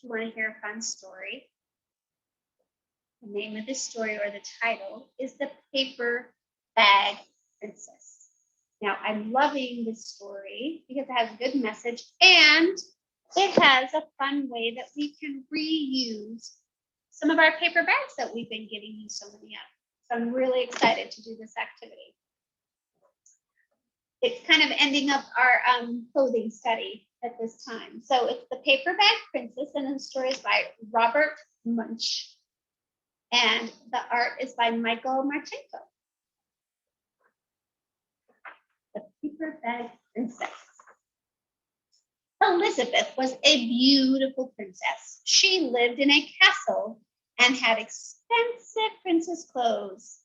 Do you want to hear a fun story? The name of the story, or the title, is The Paper Bag Princess. Now, I'm loving this story because it has a good message and it has a fun way that we can reuse some of our paper bags that we've been getting used so many of. So I'm really excited to do this activity. It's kind of ending up our clothing study at this time. So it's The Paper Bag Princess, and the story is by Robert Munch. And the art is by Michael Marchenko. The Paper Bag Princess. Elizabeth was a beautiful princess. She lived in a castle and had expensive princess clothes.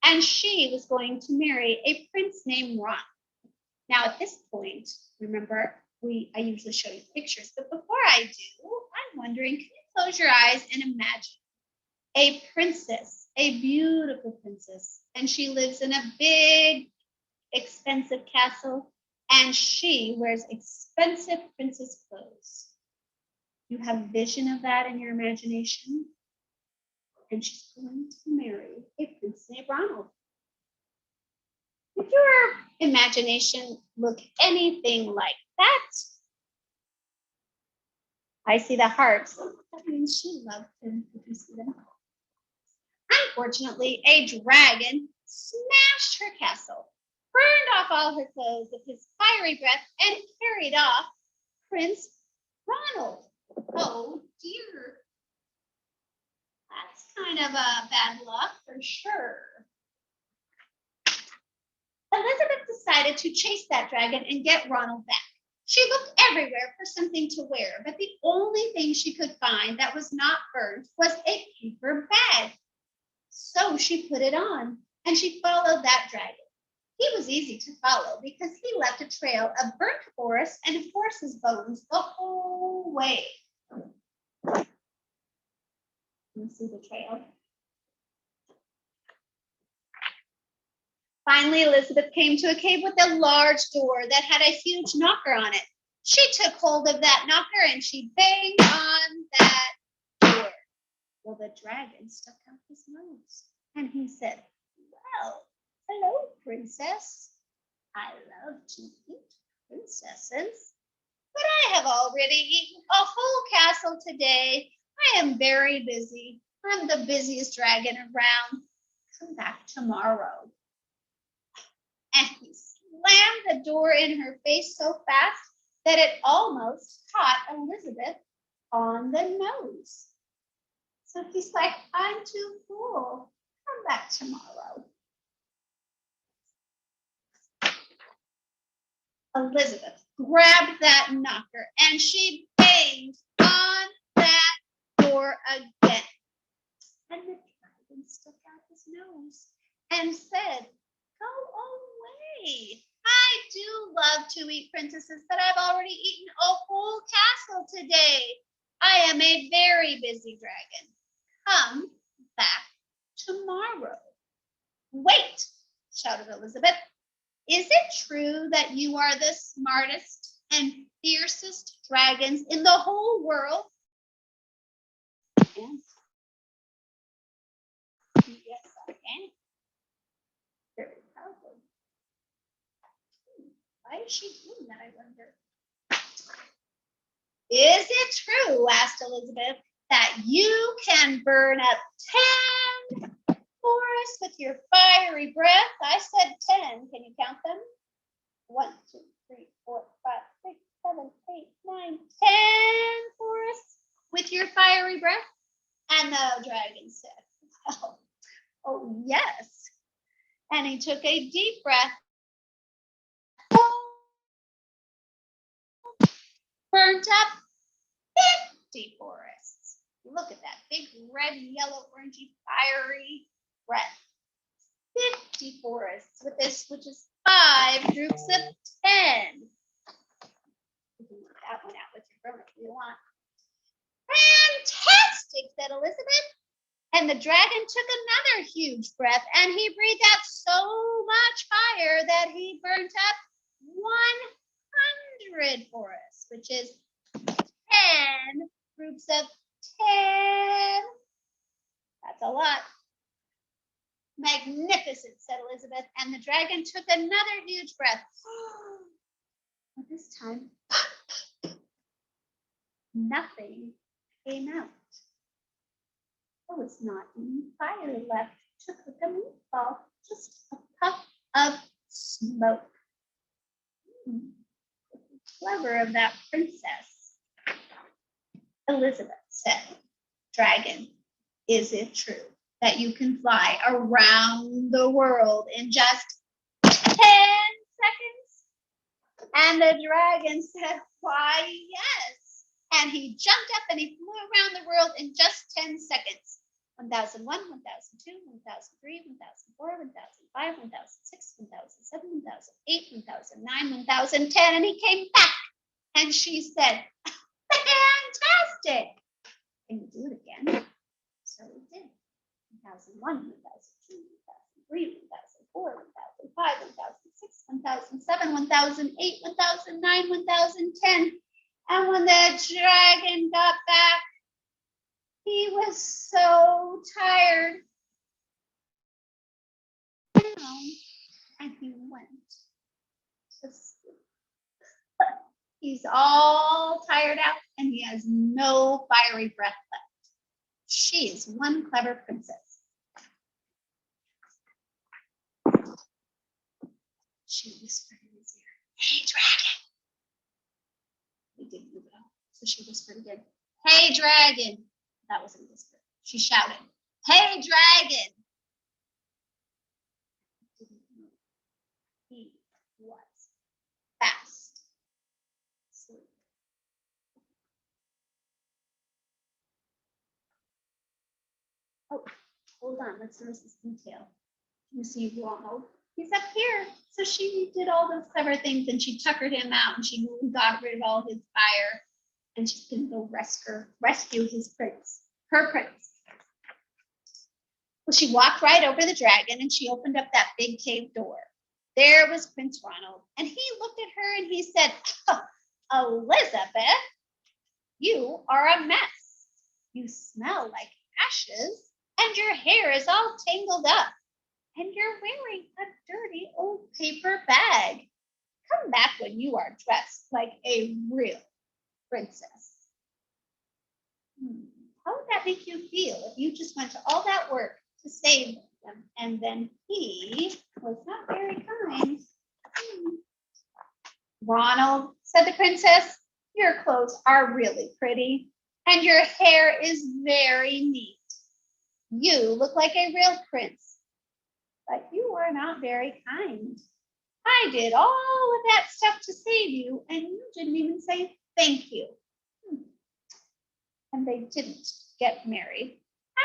And she was going to marry a prince named Ron. Now at this point, remember, I usually show you pictures, but before I do, I'm wondering, can you close your eyes and imagine a princess, a beautiful princess, and she lives in a big, expensive castle, and she wears expensive princess clothes. You have a vision of that in your imagination, and she's going to marry a prince named Ronald. If your imagination look anything like that, I see the hearts. That means she loved him. Did you see them? Unfortunately, a dragon smashed her castle, burned off all her clothes with his fiery breath, and carried off Prince Ronald. Oh dear. That's kind of a bad luck for sure. Elizabeth decided to chase that dragon and get Ronald back. She looked everywhere for something to wear, but the only thing she could find that was not burnt was a paper bag. So she put it on, and she followed that dragon. He was easy to follow because he left a trail of burnt forest and horse's bones the whole way. You see the trail? Finally, Elizabeth came to a cave with a large door that had a huge knocker on it. She took hold of that knocker and she banged on that door. Well, the dragon stuck out his nose and he said, "Well, hello, princess. I love to eat princesses, but I have already eaten a whole castle today. I am very busy. I'm the busiest dragon around. Come back tomorrow." And he slammed the door in her face so fast that it almost caught Elizabeth on the nose. So he's like, "I'm too full. Come back tomorrow." Elizabeth grabbed that knocker and she banged on that door again. And the dragon stuck out his nose and said, "Go away. I do love to eat princesses, but I've already eaten a whole castle today. I am a very busy dragon. Come back tomorrow." "Wait," shouted Elizabeth. "Is it true that you are the smartest and fiercest dragons in the whole world?" And yes, I am. Very proudly. Why is she doing that, I wonder? "Is it true," asked Elizabeth, "that you can burn up 10 forests with your fiery breath?" I said 10. Can you count them? 1, 2, 3, 4, 5, 6, 7, 8, 9, 10 forests with your fiery breath? And the dragon said, oh yes. And he took a deep breath. Burnt up 50 forests. Look at that big red, yellow, orangey, fiery breath. 50 forests with this, which is 5 groups of 10. You can work that one out with your grown-up if you want. "Fantastic," said Elizabeth. And the dragon took another huge breath and he breathed out so much fire that he burnt up 100 forests, which is 10 groups of Magnificent, said Elizabeth, and the dragon took another huge breath. But this time, nothing came out. There was not any fire left to cook a meatball, just a puff of smoke. Clever of that princess. Elizabeth said, Dragon, is it true that you can fly around the world in just 10 seconds? And the dragon said, why, yes. And he jumped up and he flew around the world in just 10 seconds. 1001, 1002, 1003, 1004, 1005, 1006, 1007, 1008, 1009, 1010. And he came back and she said, fantastic. Can you do it again? So he did. 1001, 1002, 1003, 1004, 1005, 1006, 1007, 1008, 1009, 1010. And when the dragon got back, he was so tired. And he went to sleep. He's all tired out and he has no fiery breath left. She is one clever princess. She whispered in his ear, hey, dragon. He didn't move at all. So she whispered again, hey, dragon. That wasn't a whisper. She shouted, hey, dragon. He was fast asleep. Oh, hold on. Let's notice this detail. You see Ronald. He's up here. So she did all those clever things and she tuckered him out and she got rid of all his fire and she's going to go rescue his prince, her prince. Well, she walked right over the dragon and she opened up that big cave door. There was Prince Ronald and he looked at her and he said, oh, Elizabeth, you are a mess. You smell like ashes and your hair is all tangled up. And you're wearing a dirty old paper bag. Come back when you are dressed like a real princess. How would that make you feel if you just went to all that work to save them and then he was not very kind? Ronald, said the princess, your clothes are really pretty and your hair is very neat. You look like a real prince. But you were not very kind. I did all of that stuff to save you, and you didn't even say thank you. And they didn't get married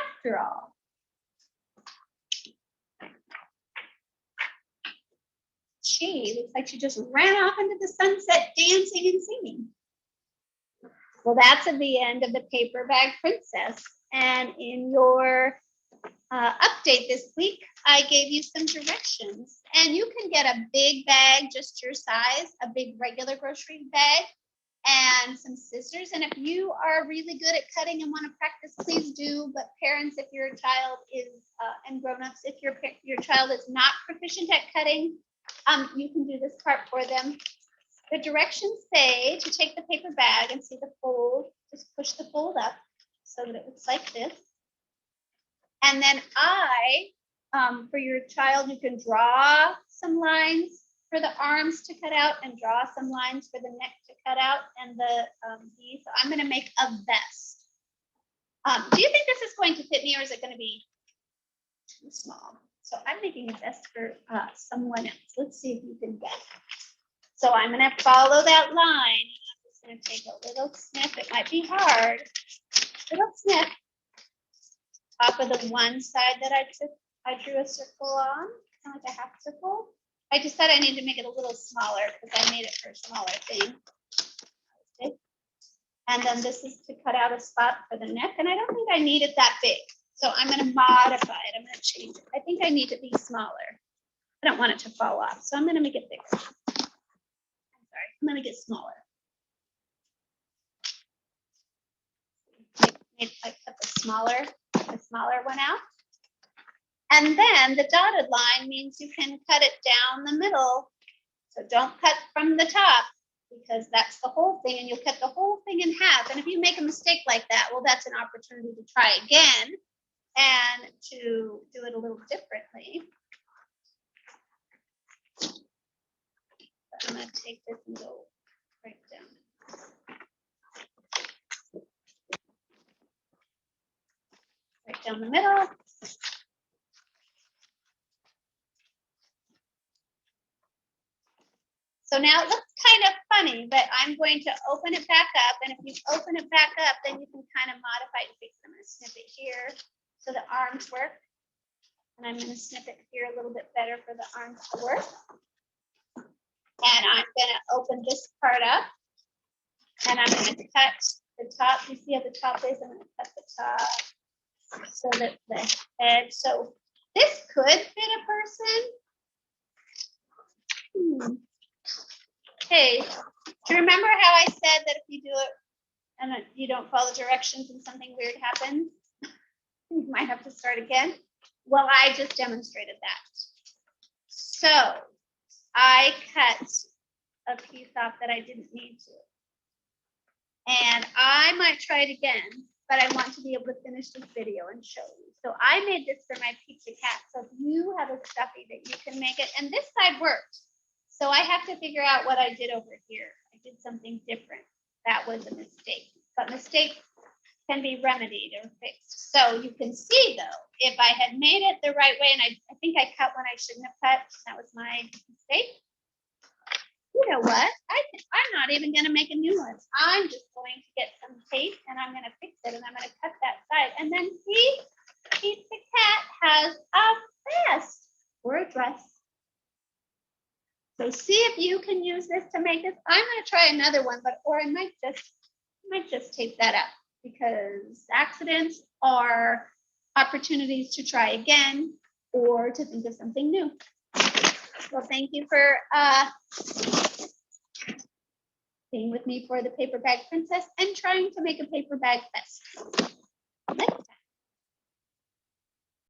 after all. She looks like she just ran off into the sunset dancing and singing. Well, that's at the end of the Paper Bag Princess. And in your update this week, I gave you some directions and you can get a big bag just your size, a big regular grocery bag and some scissors. And if you are really good at cutting and want to practice, please do. But parents, if your child is, and grown-ups, if your child is not proficient at cutting, you can do this part for them. The directions say to take the paper bag and see the fold, just push the fold up so that it looks like this. And then for your child, you can draw some lines for the arms to cut out and draw some lines for the neck to cut out and the so I'm going to make a vest. Do you think this is going to fit me or is it going to be too small? So I'm making a vest for someone else. Let's see if you can guess. So I'm going to follow that line. I'm just going to take a little sniff. It might be hard. Little sniff. Off of the one side that I drew a circle on, kind of like a half circle. I just thought I needed to make it a little smaller because I made it for a smaller thing. Okay. And then this is to cut out a spot for the neck. And I don't think I need it that big. So I'm going to modify it. I'm going to change it. I think I need to be smaller. I don't want it to fall off. So I'm going to make it bigger. I'm sorry. I'm going to get smaller. I cut the smaller one out. And then the dotted line means you can cut it down the middle. So don't cut from the top, because that's the whole thing, and you'll cut the whole thing in half. And if you make a mistake like that, well, that's an opportunity to try again and to do it a little differently. I'm going to take this and go right down. Right down the middle. So now it looks kind of funny, but I'm going to open it back up. And if you open it back up, then you can kind of modify and fix it. I'm going to snip it here so the arms work. And I'm going to snip it here a little bit better for the arms to work. And I'm going to open this part up. And I'm going to cut the top. You see how the top is? I'm going to cut the top so that the head. So this could fit a person. Hey, do you remember how I said that if you do it and you don't follow directions and something weird happens, you might have to start again? Well, I just demonstrated that. So I cut a piece off that I didn't need to. And I might try it again, but I want to be able to finish this video and show you. So I made this for my pizza cat. So if you have a stuffy that you can make it, and this side worked. So I have to figure out what I did over here. I did something different. That was a mistake. But mistakes can be remedied or fixed. So you can see, though, if I had made it the right way, and I think I cut when I shouldn't have cut. That was my mistake. You know what? I'm not even going to make a new one. I'm just going to get some tape, and I'm going to fix it, and I'm going to cut that side. And then see, Pizza Cat has a vest or a dress. So see if you can use this to make this. I'm going to try another one, or I might just tape that up, because accidents are opportunities to try again or to think of something new. So thank you for being with me for the paper bag princess and trying to make a paper bag vest. Next time.